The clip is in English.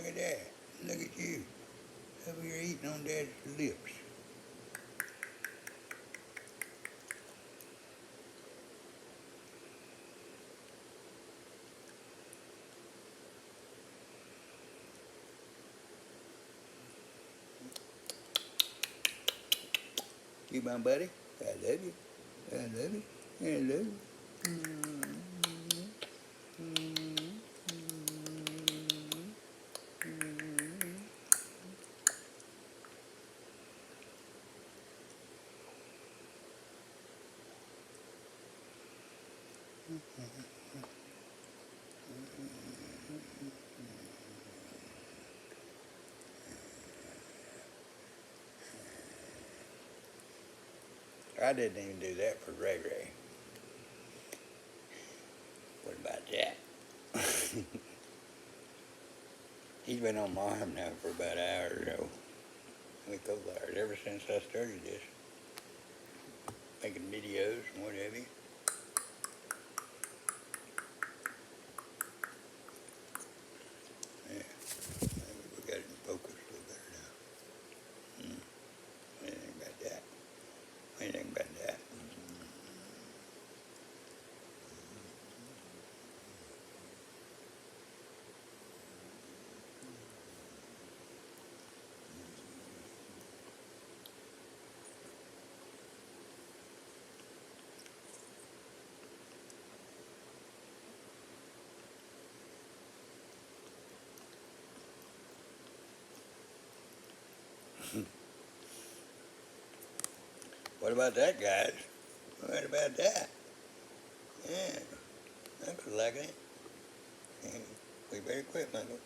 look at that. Look at you. Over here eating on Dad's lips. You my buddy? I love you. I love you. I love you. I didn't even do that for Ray Ray. What about that? He's been on my arm now for about an hour or so. We co-wired ever since I started this. Making videos and what have you. Yeah. Maybe we got it in focus a little better now. What do you think about that? What do you think about that? What about that, guys? What about that? Yeah, Uncle's liking it. Yeah. We better quit, Michael.